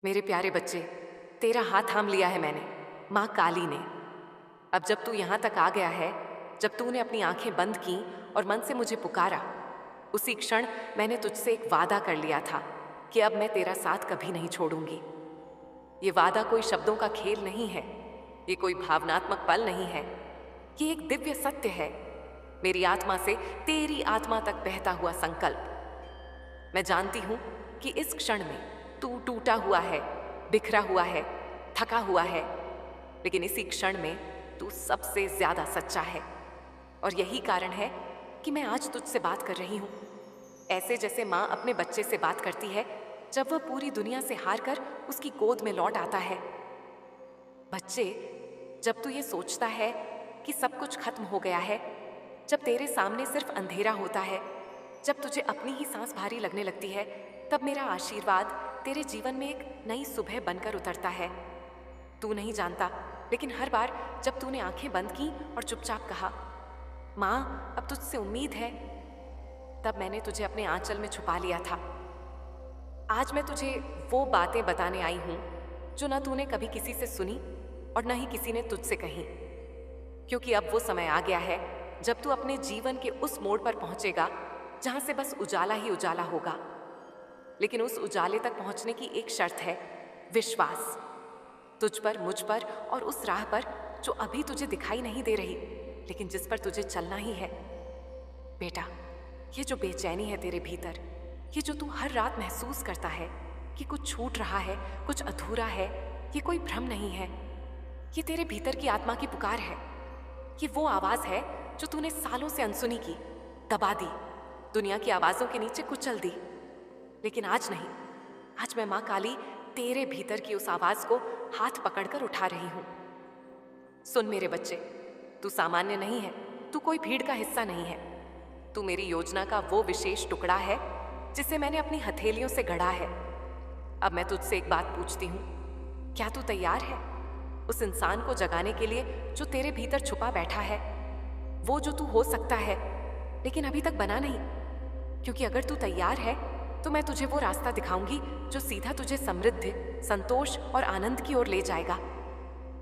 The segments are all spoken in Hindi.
मेरे प्यारे बच्चे, तेरा हाथ थाम लिया है मैंने, माँ काली ने। अब जब तू यहाँ तक आ गया है, जब तूने अपनी आंखें बंद की और मन से मुझे पुकारा, उसी क्षण मैंने तुझसे एक वादा कर लिया था कि अब मैं तेरा साथ कभी नहीं छोड़ूंगी। ये वादा कोई शब्दों का खेल नहीं है, ये कोई भावनात्मक पल नहीं है, ये एक दिव्य सत्य है, मेरी आत्मा से तेरी आत्मा तक बहता हुआ संकल्प। मैं जानती हूं कि इस क्षण में तू टूटा हुआ है, बिखरा हुआ है, थका हुआ है, लेकिन इसी क्षण में तू सबसे ज्यादा सच्चा है। और यही कारण है कि मैं आज तुझसे बात कर रही हूं, ऐसे जैसे माँ अपने बच्चे से बात करती है जब वह पूरी दुनिया से हार कर उसकी गोद में लौट आता है। बच्चे, जब तू ये सोचता है कि सब कुछ खत्म हो गया है, जब तेरे सामने सिर्फ अंधेरा होता है, जब तुझे अपनी ही सांस भारी लगने लगती है, तब मेरा आशीर्वाद तेरे जीवन में एक नई सुबह बनकर उतरता है। तू नहीं जानता, लेकिन हर बार जब तूने आंखें बंद की और चुपचाप कहा, माँ अब तुझसे उम्मीद है, तब मैंने तुझे अपने आंचल में छुपा लिया था। आज मैं तुझे वो बातें बताने आई हूं जो ना तूने कभी किसी से सुनी और ना ही किसी ने तुझसे कही, क्योंकि अब वो समय आ गया है जब तू अपने जीवन के उस मोड़ पर पहुंचेगा जहां से बस उजाला ही उजाला होगा। लेकिन उस उजाले तक पहुंचने की एक शर्त है, विश्वास। तुझ पर, मुझ पर और उस राह पर जो अभी तुझे दिखाई नहीं दे रही, लेकिन जिस पर तुझे चलना ही है। बेटा, ये जो बेचैनी है तेरे भीतर, ये जो तू हर रात महसूस करता है कि कुछ छूट रहा है, कुछ अधूरा है, ये कोई भ्रम नहीं है, ये तेरे भीतर की आत्मा की पुकार है। ये वो आवाज है जो तूने सालों से अनसुनी की, दबा दी, दुनिया की आवाजों के नीचे कुचल दी। लेकिन आज नहीं, आज मैं माँ काली तेरे भीतर की उस आवाज को हाथ पकड़कर उठा रही हूं। सुन मेरे बच्चे, तू सामान्य नहीं है, तू कोई भीड़ का हिस्सा नहीं है, तू मेरी योजना का वो विशेष टुकड़ा है जिसे मैंने अपनी हथेलियों से गढ़ा है। अब मैं तुझसे एक बात पूछती हूँ, क्या तू तैयार है उस इंसान को जगाने के लिए जो तेरे भीतर छुपा बैठा है, वो जो तू हो सकता है लेकिन अभी तक बना नहीं? क्योंकि अगर तू तैयार है तो मैं तुझे वो रास्ता दिखाऊंगी जो सीधा तुझे समृद्धि, संतोष और आनंद की ओर ले जाएगा।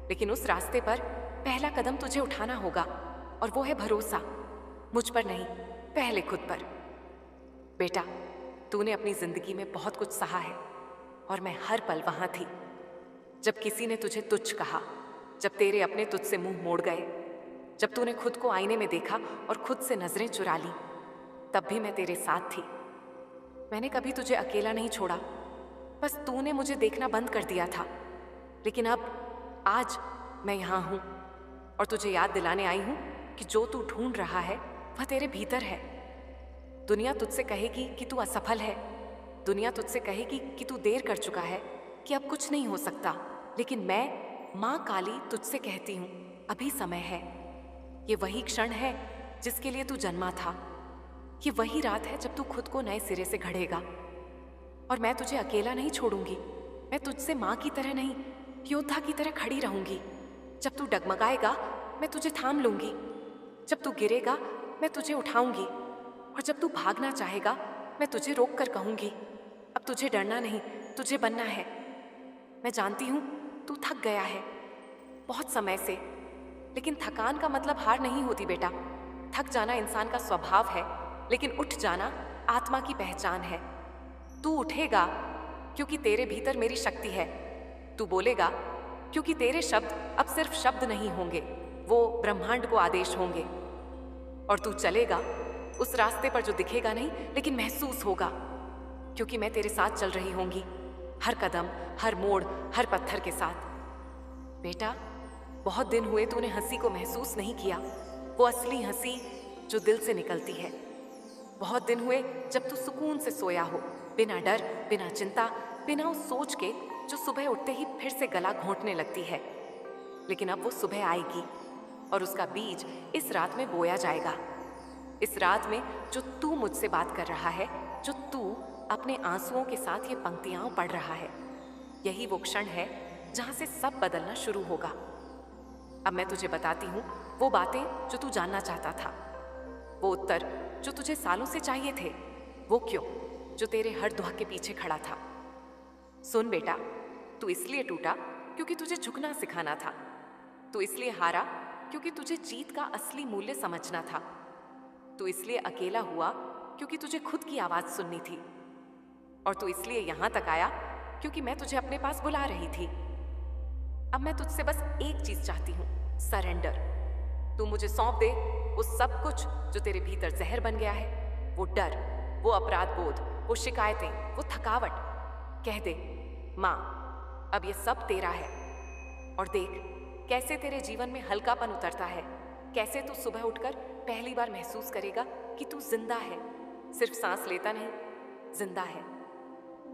लेकिन उस रास्ते पर पहला कदम तुझे उठाना होगा, और वो है भरोसा, मुझ पर नहीं, पहले खुद पर। बेटा, तूने अपनी जिंदगी में बहुत कुछ सहा है और मैं हर पल वहां थी। जब किसी ने तुझे तुच्छ कहा, जब तेरे अपने तुझसे मुंह मोड़ गए, जब तूने खुद को आईने में देखा और खुद से नजरें चुरा ली, तब भी मैं तेरे साथ थी। मैंने कभी तुझे अकेला नहीं छोड़ा, बस तूने मुझे देखना बंद कर दिया था। लेकिन अब, आज मैं यहाँ हूँ और तुझे याद दिलाने आई हूँ कि जो तू ढूंढ रहा है वह तेरे भीतर है। दुनिया तुझसे कहेगी कि तू असफल है, दुनिया तुझसे कहेगी कि तू देर कर चुका है, कि अब कुछ नहीं हो सकता, लेकिन मैं माँ काली तुझसे कहती हूँ, अभी समय है। ये वही क्षण है जिसके लिए तू जन्मा था, ये वही रात है जब तू खुद को नए सिरे से घड़ेगा। और मैं तुझे अकेला नहीं छोड़ूंगी, मैं तुझसे माँ की तरह नहीं, योद्धा की तरह खड़ी रहूंगी। जब तू डगमगाएगा मैं तुझे थाम लूंगी, जब तू गिरेगा मैं तुझे उठाऊंगी, और जब तू भागना चाहेगा मैं तुझे रोक कर कहूंगी, अब तुझे डरना नहीं, तुझे बनना है। मैं जानती हूं तू थक गया है बहुत समय से, लेकिन थकान का मतलब हार नहीं होती बेटा। थक जाना इंसान का स्वभाव है, लेकिन उठ जाना आत्मा की पहचान है। तू उठेगा क्योंकि तेरे भीतर मेरी शक्ति है, तू बोलेगा क्योंकि तेरे शब्द अब सिर्फ शब्द नहीं होंगे, वो ब्रह्मांड को आदेश होंगे। और तू चलेगा उस रास्ते पर जो दिखेगा नहीं लेकिन महसूस होगा, क्योंकि मैं तेरे साथ चल रही होंगी, हर कदम, हर मोड़, हर पत्थर के साथ। बेटा, बहुत दिन हुए तूने हंसी को महसूस नहीं किया, वो असली हंसी जो दिल से निकलती है। बहुत दिन हुए जब तू सुकून से सोया हो, बिना डर, बिना चिंता, बिना उस सोच के जो सुबह उठते ही फिर से गला घोंटने लगती है। लेकिन अब वो सुबह आएगी और उसका बीज इस रात में बोया जाएगा। इस रात में जो तू मुझसे बात कर रहा है, जो तू अपने आंसुओं के साथ ये पंक्तियां पढ़ रहा है, यही वो क्षण है जहां से सब बदलना शुरू होगा। अब मैं तुझे बताती हूँ वो बातें जो तू जानना चाहता था, वो उत्तर जो तुझे सालों से चाहिए थे, वो क्यों जो तेरे हर दुआ के पीछे खड़ा था। सुन बेटा, तू इसलिए टूटा क्योंकि तुझे झुकना सिखाना था। तू इसलिए हारा क्योंकि तुझे जीत का असली मूल्य समझना था। तू इसलिए अकेला हुआ क्योंकि तुझे खुद की आवाज सुननी थी। और तू इसलिए यहां तक आया क्योंकि मैं तुझे अपने पास बुला रही थी। अब मैं तुझसे बस एक चीज चाहती हूं, सरेंडर। तू मुझे सौंप दे वो सब कुछ जो तेरे भीतर जहर बन गया है। वो डर, वो अपराध बोध, वो शिकायतें, वो थकावट। कह दे, माँ, अब ये सब तेरा है। और देख कैसे तेरे जीवन में हल्कापन उतरता है। कैसे तू सुबह उठकर पहली बार महसूस करेगा कि तू जिंदा है। सिर्फ सांस लेता नहीं, जिंदा है।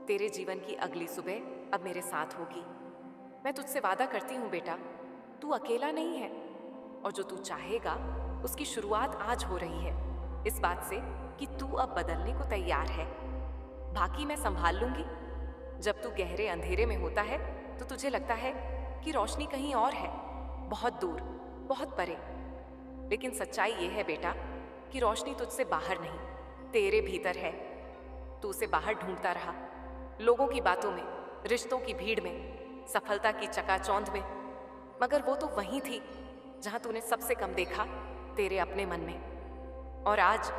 तेरे जीवन की अगली सुबह अब मेरे साथ होगी। मैं तुझसे वादा करती हूँ बेटा, तू अकेला नहीं है। और जो तू चाहेगा उसकी शुरुआत आज हो रही है, इस बात से कि तू अब बदलने को तैयार है। बाकी मैं संभाल लूंगी। जब तू गहरे अंधेरे में होता है तो तुझे लगता है कि रोशनी कहीं और है, बहुत दूर, बहुत परे। लेकिन सच्चाई ये है बेटा कि रोशनी तुझसे बाहर नहीं, तेरे भीतर है। तू उसे बाहर ढूंढता रहा, लोगों की बातों में, रिश्तों की भीड़ में, सफलता की चकाचौंध में। मगर वो तो वहीं थी जहां तूने सबसे कम देखा, तेरे अपने मन में। और आज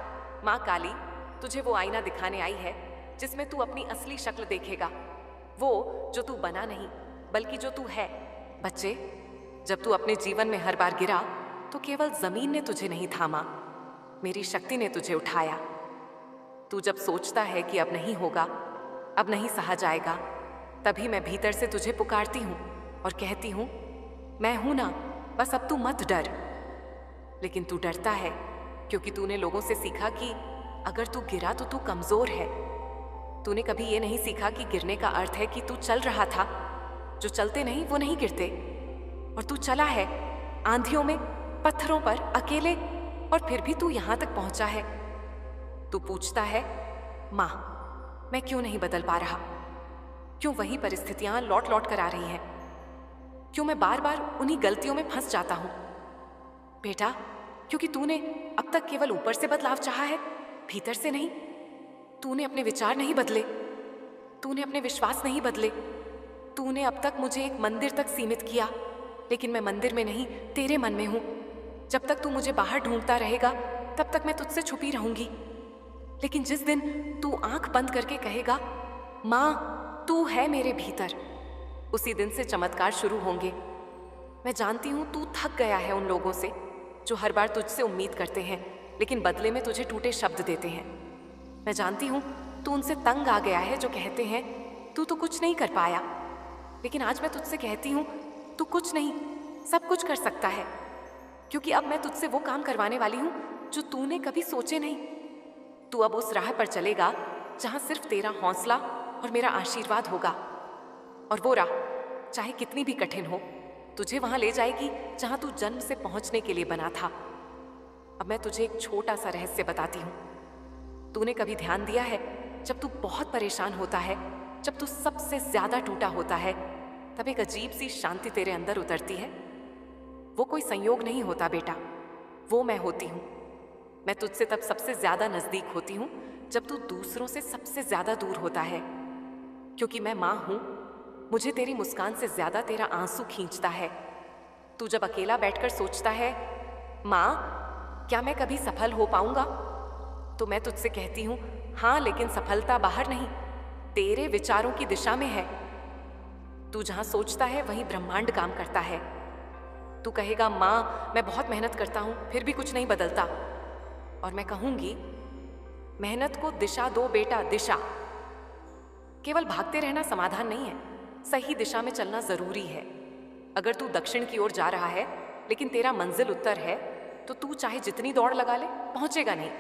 माँ काली तुझे वो आईना दिखाने आई है जिसमें तू अपनी असली शक्ल देखेगा। वो जो तू बना नहीं बल्कि जो तू है। बच्चे, जब तू अपने जीवन में हर बार गिरा तो केवल जमीन ने तुझे नहीं थामा, मेरी शक्ति ने तुझे उठाया। तू जब सोचता है कि अब नहीं होगा, अब नहीं सहा जाएगा, तभी मैं भीतर से तुझे पुकारती हूँ और कहती हूँ, मैं हूं ना, बस अब तू मत डर। लेकिन तू डरता है क्योंकि तूने लोगों से सीखा कि अगर तू गिरा तो तू कमजोर है। तूने कभी ये नहीं सीखा कि गिरने का अर्थ है कि तू चल रहा था। जो चलते नहीं वो नहीं गिरते। और तू चला है आंधियों में, पत्थरों पर, अकेले, और फिर भी तू यहां तक पहुंचा है। तू पूछता है, माँ, मैं क्यों नहीं बदल पा रहा? क्यों वही परिस्थितियां लौट लौट कर आ रही हैं? क्यों मैं बार बार उन्हीं गलतियों में फंस जाता हूं? बेटा, क्योंकि तूने अब तक केवल ऊपर से बदलाव चाहा है, भीतर से नहीं। तूने अपने विचार नहीं बदले, तूने अपने विश्वास नहीं बदले। तूने अब तक मुझे एक मंदिर तक सीमित किया, लेकिन मैं मंदिर में नहीं, तेरे मन में हूं। जब तक तू मुझे बाहर ढूंढता रहेगा तब तक मैं तुझसे छुपी रहूंगी। लेकिन जिस दिन तू आंख बंद करके कहेगा, माँ तू है मेरे भीतर, उसी दिन से चमत्कार शुरू होंगे। मैं जानती हूं तू थक गया है उन लोगों से जो हर बार तुझसे उम्मीद करते हैं लेकिन बदले में तुझे टूटे शब्द देते हैं। मैं जानती हूं तू उनसे तंग आ गया है जो कहते हैं तू तो कुछ नहीं कर पाया। लेकिन आज मैं तुझसे कहती हूं, तू कुछ नहीं, सब कुछ कर सकता है। क्योंकि अब मैं तुझसे वो काम करवाने वाली हूं जो तूने कभी सोचे नहीं। तू अब उस राह पर चलेगा जहां सिर्फ तेरा हौसला और मेरा आशीर्वाद होगा। और वो राह चाहे कितनी भी कठिन हो, तुझे वहां ले जाएगी जहां तू जन्म से पहुंचने के लिए बना था। अब मैं तुझे एक छोटा सा रहस्य बताती हूं। तूने कभी ध्यान दिया है, जब तू बहुत परेशान होता है, जब तू सबसे ज्यादा टूटा होता है, तब एक अजीब सी शांति तेरे अंदर उतरती है? वो कोई संयोग नहीं होता बेटा, वो मैं होती हूं। मैं तुझसे तब सबसे ज्यादा नजदीक होती हूं जब तू दूसरों से सबसे ज्यादा दूर होता है। क्योंकि मैं मां हूं, मुझे तेरी मुस्कान से ज्यादा तेरा आंसू खींचता है। तू जब अकेला बैठकर सोचता है, मां क्या मैं कभी सफल हो पाऊंगा, तो मैं तुझसे कहती हूं, हाँ, लेकिन सफलता बाहर नहीं, तेरे विचारों की दिशा में है। तू जहां सोचता है वहीं ब्रह्मांड काम करता है। तू कहेगा, मां मैं बहुत मेहनत करता हूं फिर भी कुछ नहीं बदलता। और मैं कहूंगी, मेहनत को दिशा दो बेटा, दिशा। केवल भागते रहना समाधान नहीं है, सही दिशा में चलना जरूरी है। अगर तू दक्षिण की ओर जा रहा है लेकिन तेरा मंजिल उत्तर है, तो तू चाहे जितनी दौड़ लगा ले, पहुंचेगा नहीं।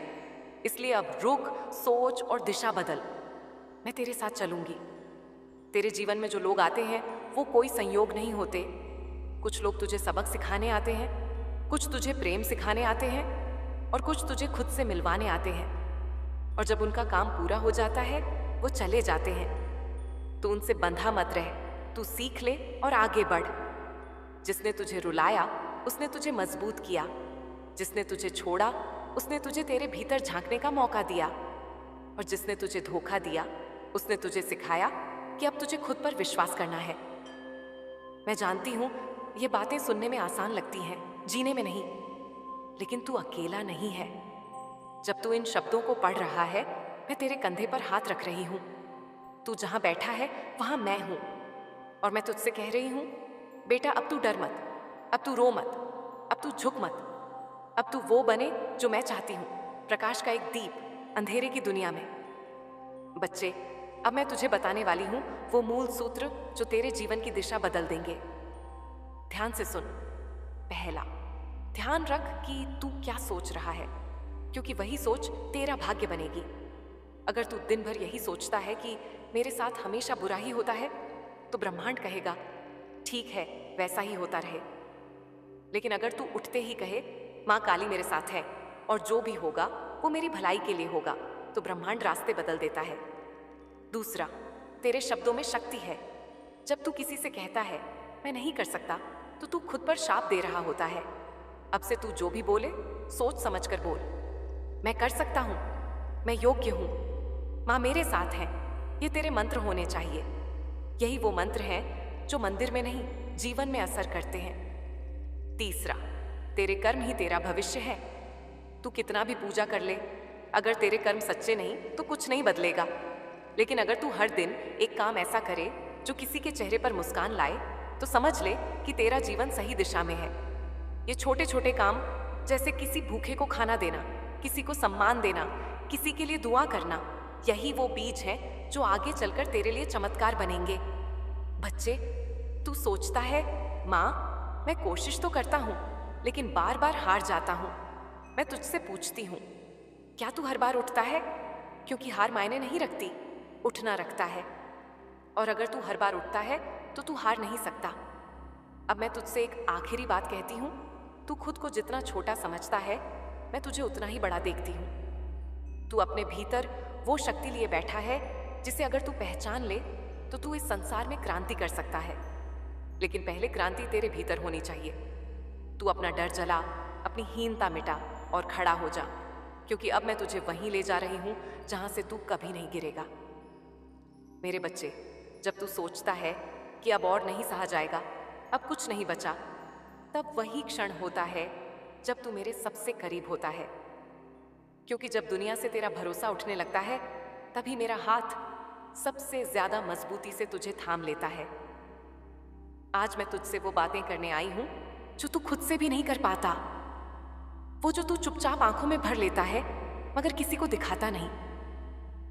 इसलिए अब रुक, सोच और दिशा बदल। मैं तेरे साथ चलूंगी। तेरे जीवन में जो लोग आते हैं वो कोई संयोग नहीं होते। कुछ लोग तुझे सबक सिखाने आते हैं, कुछ तुझे प्रेम सिखाने आते हैं, और कुछ तुझे खुद से मिलवाने आते हैं। और जब उनका काम पूरा हो जाता है वो चले जाते हैं। तू उनसे बंधा मत रह, तू सीख ले और आगे बढ़। जिसने तुझे रुलाया उसने तुझे मजबूत किया, जिसने तुझे छोड़ा उसने तुझे तेरे भीतर झांकने का मौका दिया, और जिसने तुझे धोखा दिया उसने तुझे सिखाया कि अब तुझे खुद पर विश्वास करना है। मैं जानती हूँ ये बातें सुनने में आसान लगती हैं, जीने में नहीं, लेकिन तू अकेला नहीं है। जब तू इन शब्दों को पढ़ रहा है, मैं तेरे कंधे पर हाथ रख रही हूँ। तू जहाँ बैठा है वहाँ मैं हूँ, और मैं तुझसे कह रही हूँ, बेटा अब तू डर मत, अब तू रो मत, अब तू झुक मत। अब तू वो बने जो मैं चाहती हूँ, प्रकाश का एक दीप अंधेरे की दुनिया में। बच्चे, अब मैं तुझे बताने वाली हूँ वो मूल सूत्र जो तेरे जीवन की दिशा बदल देंगे। ध्यान से सुन। पहला, ध्यान रख कि तू क्या सोच रहा है, क्योंकि वही सोच तेरा भाग्य बनेगी। अगर तू दिन भर यही सोचता है कि मेरे साथ हमेशा बुरा ही होता है, तो ब्रह्मांड कहेगा ठीक है, वैसा ही होता रहे। लेकिन अगर तू उठते ही कहे माँ काली मेरे साथ है और जो भी होगा वो मेरी भलाई के लिए होगा, तो ब्रह्मांड रास्ते बदल देता है। दूसरा, तेरे शब्दों में शक्ति है। जब तू किसी से कहता है मैं नहीं कर सकता, तो तू खुद पर शाप दे रहा होता है। अब से तू जो भी बोले सोच समझ कर बोल। मैं कर सकता हूँ, मैं योग्य हूँ, माँ मेरे साथ है। ये तेरे मंत्र होने चाहिए। यही वो मंत्र हैं जो मंदिर में नहीं, जीवन में असर करते हैं। तीसरा, तेरे कर्म ही तेरा भविष्य है। तू कितना भी पूजा कर ले, अगर तेरे कर्म सच्चे नहीं तो कुछ नहीं बदलेगा। लेकिन अगर तू हर दिन एक काम ऐसा करे जो किसी के चेहरे पर मुस्कान लाए, तो समझ ले कि तेरा जीवन सही दिशा में है। ये छोटे छोटे काम, जैसे किसी भूखे को खाना देना, किसी को सम्मान देना, किसी के लिए दुआ करना, यही वो बीज है जो आगे चलकर तेरे लिए चमत्कार बनेंगे। बच्चे, तू सोचता है माँ मैं कोशिश तो करता हूँ लेकिन बार बार हार जाता हूँ। मैं तुझसे पूछती हूँ, क्या तू हर बार उठता है? क्योंकि हार मायने नहीं रखती, उठना रखता है। और अगर तू हर बार उठता है तो तू हार नहीं सकता। अब मैं तुझसे एक आखिरी बात कहती हूँ, तू खुद को जितना छोटा समझता है, मैं तुझे उतना ही बड़ा देखती हूँ। तू अपने भीतर वो शक्ति लिए बैठा है जिसे अगर तू पहचान ले तो तू इस संसार में क्रांति कर सकता है। लेकिन पहले क्रांति तेरे भीतर होनी चाहिए। तू अपना डर जला, अपनी हीनता मिटा और खड़ा हो जा, क्योंकि अब मैं तुझे वहीं ले जा रही हूँ जहाँ से तू कभी नहीं गिरेगा। मेरे बच्चे, जब तू सोचता है कि अब और नहीं सहा जाएगा, अब कुछ नहीं बचा, तब वही क्षण होता है जब तू मेरे सबसे करीब होता है। क्योंकि जब दुनिया से तेरा भरोसा उठने लगता है, तभी मेरा हाथ सबसे ज्यादा मजबूती से तुझे थाम लेता है। आज मैं तुझसे वो बातें करने आई हूं जो तू खुद से भी नहीं कर पाता, वो जो तू चुपचाप आंखों में भर लेता है मगर किसी को दिखाता नहीं।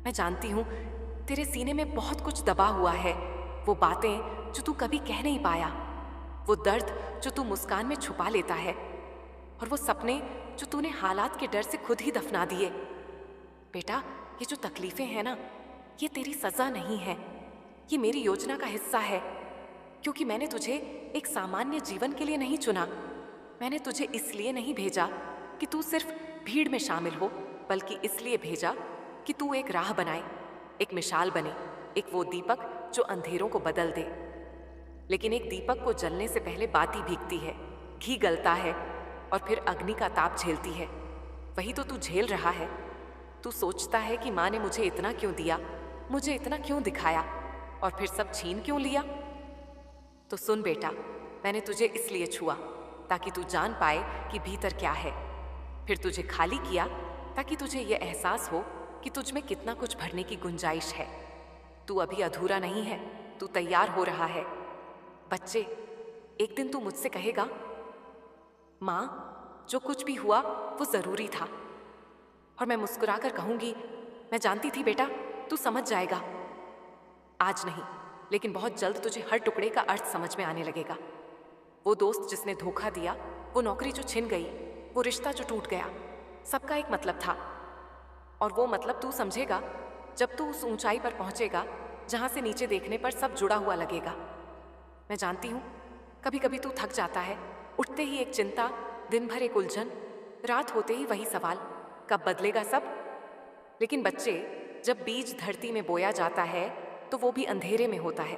मैं जानती हूं तेरे सीने में बहुत कुछ दबा हुआ है, वो बातें जो तू कभी कह नहीं पाया, वो दर्द जो तू मुस्कान में छुपा लेता है, और वो सपने जो तूने हालात के डर से खुद ही दफना दिए। बेटा, ये जो तकलीफें हैं ना, ये तेरी सजा नहीं है, ये मेरी योजना का हिस्सा है। क्योंकि मैंने तुझे एक सामान्य जीवन के लिए नहीं चुना। मैंने तुझे इसलिए नहीं भेजा कि तू सिर्फ भीड़ में शामिल हो, बल्कि इसलिए भेजा कि तू एक राह बनाए, एक मिसाल बने, एक वो दीपक जो अंधेरों को बदल दे। लेकिन एक दीपक को जलने से पहले बाती भीगती है, घी गलता है और फिर अग्नि का ताप झेलती है। वही तो तू झेल रहा है। तू सोचता है कि माँ ने मुझे इतना क्यों दिया, मुझे इतना क्यों दिखाया, और फिर सब छीन क्यों लिया। तो सुन बेटा, मैंने तुझे इसलिए छुआ ताकि तू जान पाए कि भीतर क्या है। फिर तुझे खाली किया ताकि तुझे यह एहसास हो कि तुझ में कितना कुछ भरने की गुंजाइश है। तू अभी अधूरा नहीं है, तू तैयार हो रहा है। बच्चे, एक दिन तू मुझसे कहेगा, माँ जो कुछ भी हुआ वो जरूरी था। और मैं मुस्कुराकर कहूंगी, मैं जानती थी बेटा, तू समझ जाएगा। आज नहीं, लेकिन बहुत जल्द तुझे हर टुकड़े का अर्थ समझ में आने लगेगा। वो दोस्त जिसने धोखा दिया, वो नौकरी जो छिन गई, वो रिश्ता जो टूट गया, सबका एक मतलब था। और वो मतलब तू समझेगा जब तू उस ऊंचाई पर पहुंचेगा जहां से नीचे देखने पर सब जुड़ा हुआ लगेगा। मैं जानती हूं कभी कभी तू थक जाता है, उठते ही एक चिंता, दिन भर एक उलझन, रात होते ही वही सवाल, कब बदलेगा सब। लेकिन बच्चे, जब बीज धरती में बोया जाता है तो वो भी अंधेरे में होता है।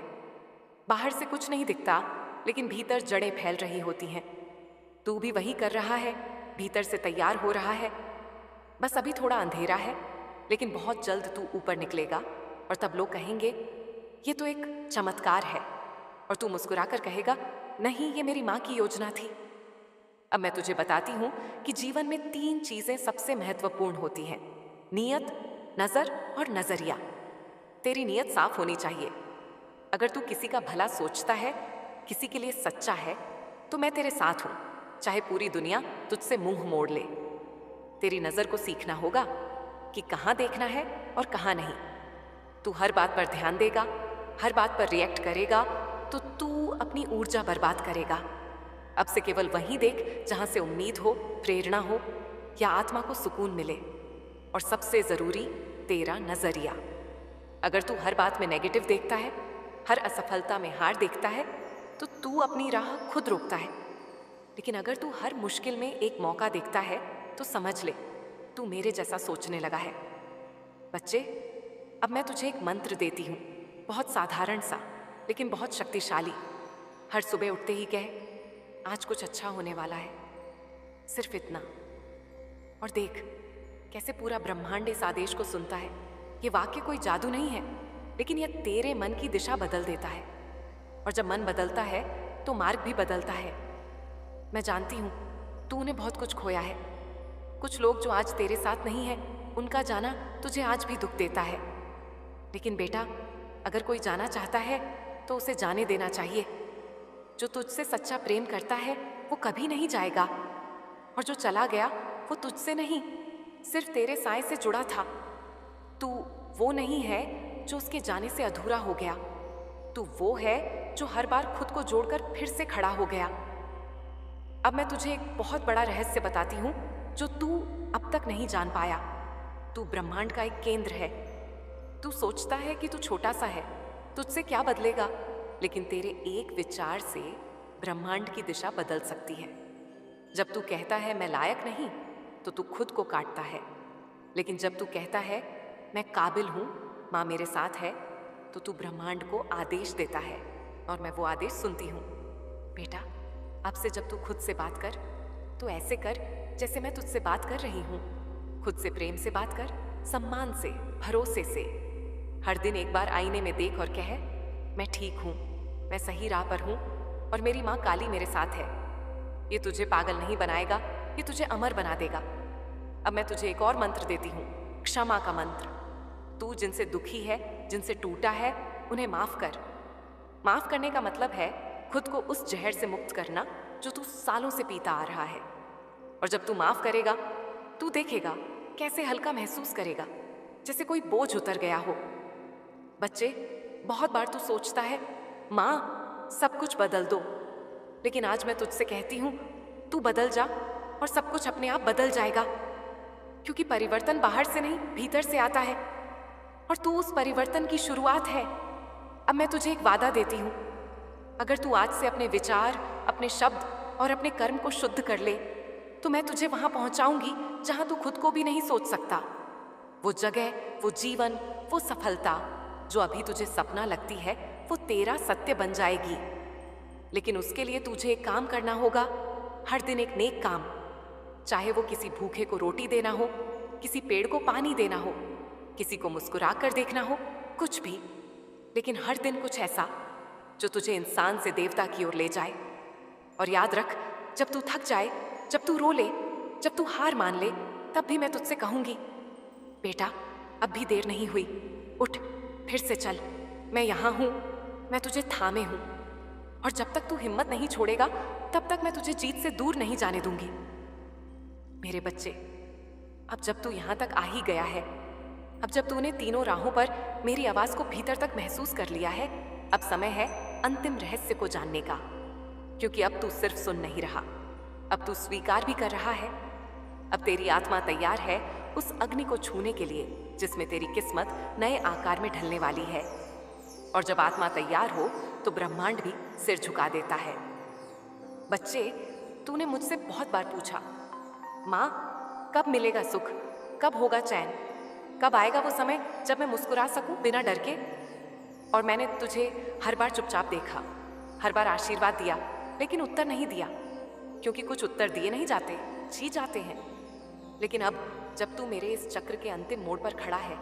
बाहर से कुछ नहीं दिखता, लेकिन भीतर जड़ें फैल रही होती हैं। तू भी वही कर रहा है, भीतर से तैयार हो रहा है। बस अभी थोड़ा अंधेरा है, लेकिन बहुत जल्द तू ऊपर निकलेगा और तब लोग कहेंगे, ये तो एक चमत्कार है। और तू मुस्कुराकर कहेगा, नहीं, ये मेरी माँ की योजना थी। अब मैं तुझे बताती हूँ कि जीवन में 3 चीजें सबसे महत्वपूर्ण होती हैं: नीयत, नजर और नजरिया। तेरी नीयत साफ होनी चाहिए। अगर तू किसी का भला सोचता है, किसी के लिए सच्चा है, तो मैं तेरे साथ हूं, चाहे पूरी दुनिया तुझसे मुंह मोड़ ले। तेरी नजर को सीखना होगा कि कहाँ देखना है और कहाँ नहीं। तू हर बात पर ध्यान देगा, हर बात पर रिएक्ट करेगा, तो तू अपनी ऊर्जा बर्बाद करेगा। अब से केवल वहीं देख जहां से उम्मीद हो, प्रेरणा हो या आत्मा को सुकून मिले। और सबसे जरूरी, तेरा नजरिया। अगर तू हर बात में नेगेटिव देखता है, हर असफलता में हार देखता है, तो तू अपनी राह खुद रोकता है। लेकिन अगर तू हर मुश्किल में एक मौका देखता है, तो समझ ले, तू मेरे जैसा सोचने लगा है। बच्चे, अब मैं तुझे एक मंत्र देती हूँ, बहुत साधारण सा लेकिन बहुत शक्तिशाली। हर सुबह उठते ही कह, आज कुछ अच्छा होने वाला है, सिर्फ इतना। और देख कैसे पूरा ब्रह्मांड इस आदेश को सुनता है। ये वाक्य कोई जादू नहीं है, लेकिन यह तेरे मन की दिशा बदल देता है। और जब मन बदलता है तो मार्ग भी बदलता है। मैं जानती हूँ तूने बहुत कुछ खोया है। कुछ लोग जो आज तेरे साथ नहीं है, उनका जाना तुझे आज भी दुख देता है। लेकिन बेटा, अगर कोई जाना चाहता है तो उसे जाने देना चाहिए। जो तुझसे सच्चा प्रेम करता है वो कभी नहीं जाएगा, और जो चला गया वो तुझसे नहीं, सिर्फ तेरे साए से जुड़ा था। तू वो नहीं है जो उसके जाने से अधूरा हो गया। तू वो है जो हर बार खुद को जोड़कर फिर से खड़ा हो गया। अब मैं तुझे एक बहुत बड़ा रहस्य बताती हूँ जो तू अब तक नहीं जान पाया। तू ब्रह्मांड का एक केंद्र है। तू सोचता है कि तू छोटा सा है, तुझसे क्या बदलेगा, लेकिन तेरे एक विचार से ब्रह्मांड की दिशा बदल सकती है। जब तू कहता है मैं लायक नहीं, तो तू खुद को काटता है। लेकिन जब तू कहता है मैं काबिल हूँ, माँ मेरे साथ है, तो तू ब्रह्मांड को आदेश देता है, और मैं वो आदेश सुनती हूँ। बेटा, अब से जब तू खुद से बात कर, तो ऐसे कर जैसे मैं तुझसे बात कर रही हूँ। खुद से प्रेम से बात कर, सम्मान से, भरोसे से। हर दिन एक बार आईने में देख और कह, मैं ठीक हूँ, मैं सही राह पर हूँ, और मेरी माँ काली मेरे साथ है। ये तुझे पागल नहीं बनाएगा, ये तुझे अमर बना देगा। अब मैं तुझे एक और मंत्र देती हूँ, क्षमा का मंत्र। तू जिनसे दुखी है, जिनसे टूटा है, उन्हें माफ कर। माफ करने का मतलब है खुद को उस जहर से मुक्त करना जो तू सालों से पीता आ रहा है। और जब तू माफ करेगा, तू देखेगा कैसे हल्का महसूस करेगा, जैसे कोई बोझ उतर गया हो। बच्चे, बहुत बार तू सोचता है माँ सब कुछ बदल दो, लेकिन आज मैं तुझसे कहती हूँ तू बदल जा और सब कुछ अपने आप बदल जाएगा। क्योंकि परिवर्तन बाहर से नहीं, भीतर से आता है, और तू उस परिवर्तन की शुरुआत है। अब मैं तुझे एक वादा देती हूँ, अगर तू आज से अपने विचार, अपने शब्द और अपने कर्म को शुद्ध कर ले, तो मैं तुझे वहां पहुंचाऊंगी जहां तू खुद को भी नहीं सोच सकता। वो जगह, वो जीवन, वो सफलता जो अभी तुझे सपना लगती है, वो तेरा सत्य बन जाएगी। लेकिन उसके लिए तुझे एक काम करना होगा, हर दिन एक नेक काम। चाहे वो किसी भूखे को रोटी देना हो, किसी पेड़ को पानी देना हो, किसी को मुस्कुरा कर देखना हो, कुछ भी, लेकिन हर दिन कुछ ऐसा जो तुझे इंसान से देवता की ओर ले जाए। और याद रख, जब तू थक जाए, जब तू रो ले, जब तू हार मान ले, तब भी मैं तुझसे कहूंगी, बेटा अब भी देर नहीं हुई, उठ, फिर से चल, मैं यहाँ हूँ, मैं तुझे थामे हूँ। और जब तक तू हिम्मत नहीं छोड़ेगा, तब तक मैं तुझे जीत से दूर नहीं जाने दूंगी। मेरे बच्चे, अब जब तू यहाँ तक आ ही गया है, अब जब तूने तीनों राहों पर मेरी आवाज को भीतर तक महसूस कर लिया है, अब समय है अंतिम रहस्य को जानने का। क्योंकि अब तू सिर्फ सुन नहीं रहा, अब तू स्वीकार भी कर रहा है। अब तेरी आत्मा तैयार है उस अग्नि को छूने के लिए जिसमें तेरी किस्मत नए आकार में ढलने वाली है। और जब आत्मा तैयार हो तो ब्रह्मांड भी सिर झुका देता है। बच्चे, तूने मुझसे बहुत बार पूछा, माँ कब मिलेगा सुख, कब होगा चैन, कब आएगा वो समय जब मैं मुस्कुरा सकूं बिना डर के। और मैंने तुझे हर बार चुपचाप देखा, हर बार आशीर्वाद दिया, लेकिन उत्तर नहीं दिया, क्योंकि कुछ उत्तर दिए नहीं जाते, जी जाते हैं। लेकिन अब जब तू मेरे इस चक्र के अंतिम मोड़ पर खड़ा है,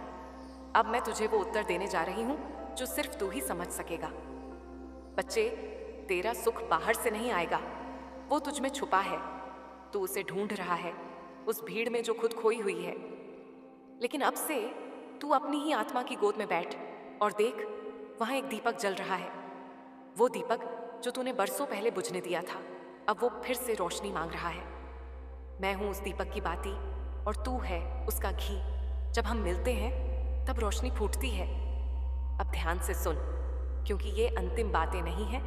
अब मैं तुझे वो उत्तर देने जा रही हूँ जो सिर्फ तू ही समझ सकेगा। बच्चे, तेरा सुख बाहर से नहीं आएगा, वो तुझ में छुपा है। तू उसे ढूंढ रहा है, उस भीड़ में जो खुद खोई हुई है। लेकिन अब से तू अपनी ही आत्मा की गोद में बैठ और देख, वहां एक दीपक जल रहा है। वो दीपक जो तूने बरसों पहले बुझने दिया था, अब वो फिर से रोशनी मांग रहा है। मैं हूं उस दीपक की बाती और तू है उसका घी। जब हम मिलते हैं तब रोशनी फूटती है। अब ध्यान से सुन, क्योंकि ये अंतिम बातें नहीं हैं,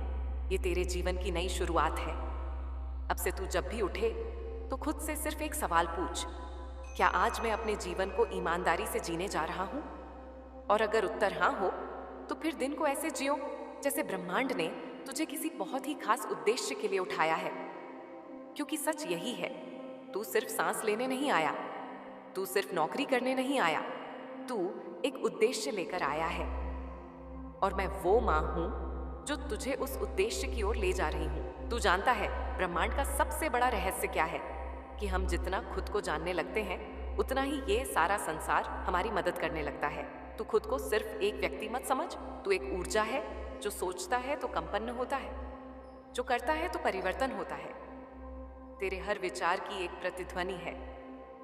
ये तेरे जीवन की नई शुरुआत है। अब से तू जब भी उठे तो खुद से सिर्फ एक सवाल पूछ, क्या आज मैं अपने जीवन को ईमानदारी से जीने जा रहा हूं? और अगर उत्तर हाँ हो तो फिर दिन को ऐसे जियो जैसे ब्रह्मांड ने तुझे किसी बहुत ही खास उद्देश्य के लिए उठाया है। क्योंकि सच यही है, तू सिर्फ सांस लेने नहीं आया, तू सिर्फ नौकरी करने नहीं आया, तू एक उद्देश्य लेकर आया है। और मैं वो माँ हूं जो तुझे उस उद्देश्य की ओर ले जा रही हूं। तू जानता है ब्रह्मांड का सबसे बड़ा रहस्य क्या है? कि हम जितना खुद को जानने लगते हैं, उतना ही ये सारा संसार हमारी मदद करने लगता है। तू खुद को सिर्फ एक व्यक्ति मत समझ, तू एक ऊर्जा है। जो सोचता है तो कंपन होता है, जो करता है तो परिवर्तन होता है। तेरे हर विचार की एक प्रतिध्वनि है,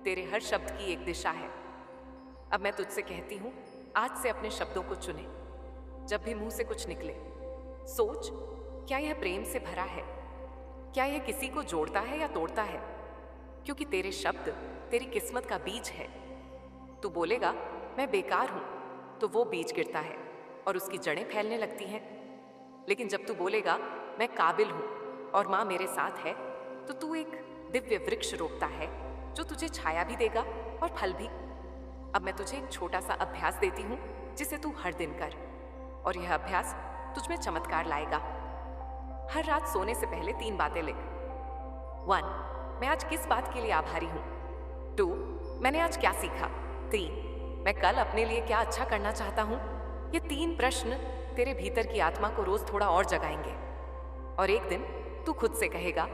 तेरे हर शब्द की एक दिशा है। अब मैं तुझसे कहती हूँ, आज से अपने शब्दों को चुने। जब भी मुंह से कुछ निकले, सोच, क्या यह प्रेम से भरा है? क्या यह किसी को जोड़ता है या तोड़ता है? क्योंकि तेरे शब्द तेरी किस्मत का बीज है। तू बोलेगा मैं बेकार हूं, तो वो बीज गिरता है और उसकी जड़ें फैलने लगती हैं। लेकिन जब तू बोलेगा मैं काबिल हूं और माँ मेरे साथ है, तो तू एक दिव्य वृक्ष रोपता है जो तुझे छाया भी देगा और फल भी। अब मैं तुझे एक छोटा सा अभ्यास देती हूँ, जिसे तू हर दिन कर, और यह अभ्यास तुझ में चमत्कार लाएगा। हर रात सोने से पहले 3 बातें लिख। 1, मैं आज किस बात के लिए आभारी हूँ। 2, मैंने आज क्या सीखा। 3, मैं कल अपने लिए क्या अच्छा करना चाहता हूँ। ये 3 प्रश्न तेरे भीतर की आत्मा को रोज थोड़ा और जगाएंगे। और एक दिन तू खुद से कहेगा,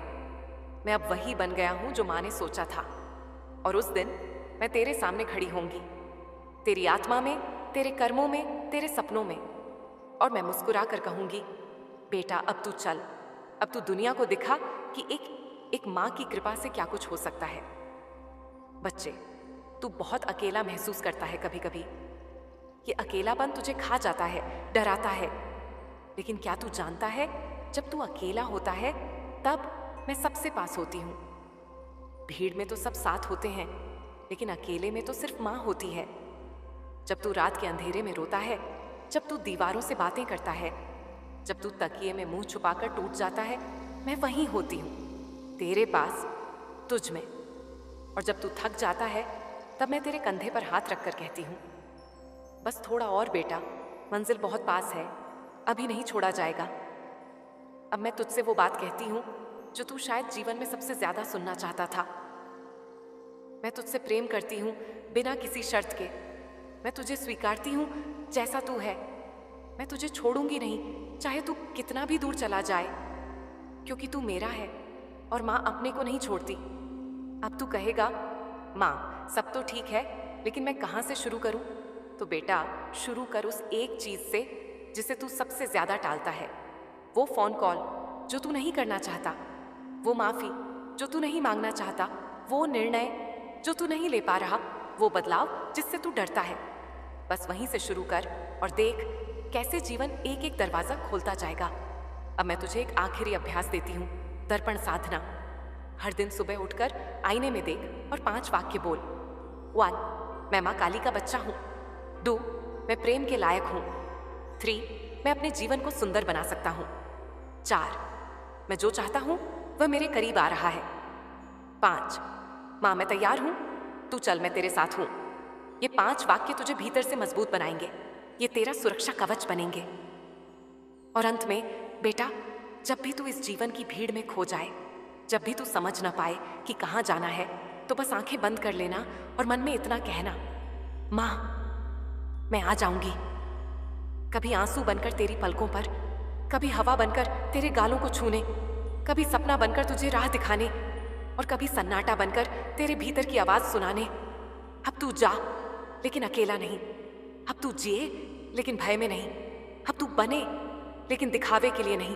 मैं अब वही बन गया हूं जो माँ ने सोचा था। और उस दिन मैं तेरे सामने खड़ी होंगी, तेरी आत्मा में, तेरे कर्मों में, तेरे सपनों में। और मैं मुस्कुरा कर कहूंगी, बेटा अब तू चल, अब तू दुनिया को दिखा कि एक माँ की कृपा से क्या कुछ हो सकता है। बच्चे, तू बहुत अकेला महसूस करता है कभी कभी। ये अकेलापन तुझे खा जाता है, डराता है। लेकिन क्या तू जानता है, जब तू अकेला होता है तब मैं सबसे पास होती हूँ। भीड़ में तो सब साथ होते हैं, लेकिन अकेले में तो सिर्फ माँ होती है। जब तू रात के अंधेरे में रोता है, जब तू दीवारों से बातें करता है, जब तू तकिए में मुंह छुपाकर टूट जाता है, मैं वहीं होती हूँ, तेरे पास, तुझ में। और जब तू थक जाता है, तब मैं तेरे कंधे पर हाथ रखकर कहती हूँ, बस थोड़ा और बेटा, मंजिल बहुत पास है, अभी नहीं छोड़ा जाएगा। अब मैं तुझसे वो बात कहती हूँ जो तू शायद जीवन में सबसे ज्यादा सुनना चाहता था। मैं तुझसे प्रेम करती हूँ बिना किसी शर्त के। मैं तुझे स्वीकारती हूँ जैसा तू है। मैं तुझे छोड़ूंगी नहीं, चाहे तू कितना भी दूर चला जाए, क्योंकि तू मेरा है और माँ अपने को नहीं छोड़ती। अब तू कहेगा, माँ सब तो ठीक है, लेकिन मैं कहाँ से शुरू करूँ? तो बेटा, शुरू कर उस एक चीज से जिसे तू सबसे ज्यादा टालता है। वो फोन कॉल जो तू नहीं करना चाहता, वो माफी जो तू नहीं मांगना चाहता, वो निर्णय जो तू नहीं ले पा रहा, वो बदलाव जिससे तू डरता है। बस वहीं से शुरू कर और देख कैसे जीवन एक एक दरवाजा खोलता जाएगा। अब मैं तुझे एक आखिरी अभ्यास देती हूँ, दर्पण साधना। हर दिन सुबह उठकर आईने में देख और 5 वाक्य बोल। 1, मैं माँ काली का बच्चा हूँ। 2, मैं प्रेम के लायक हूँ। 3, मैं अपने जीवन को सुंदर बना सकता हूँ। 4, मैं जो चाहता हूँ वह मेरे करीब आ रहा है। 5, माँ मैं तैयार हूँ, तू चल, मैं तेरे साथ हूँ। ये 5 वाक्य तुझे भीतर से मजबूत बनाएंगे, ये तेरा सुरक्षा कवच बनेंगे। और अंत में बेटा, जब भी तू इस जीवन की भीड़ में खो जाए, जब भी तू समझ न पाए कि कहाँ जाना है, तो बस आंखें बंद कर लेना और मन में इतना कहना, माँ मैं आ जाऊंगी। कभी आंसू बनकर तेरी पलकों पर, कभी हवा बनकर तेरे गालों को छूने, कभी सपना बनकर तुझे राह दिखाने, और कभी सन्नाटा बनकर तेरे भीतर की आवाज सुनाने। अब तू जा, लेकिन अकेला नहीं। अब तू जिए, लेकिन भय में नहीं। अब तू बने, लेकिन दिखावे के लिए नहीं,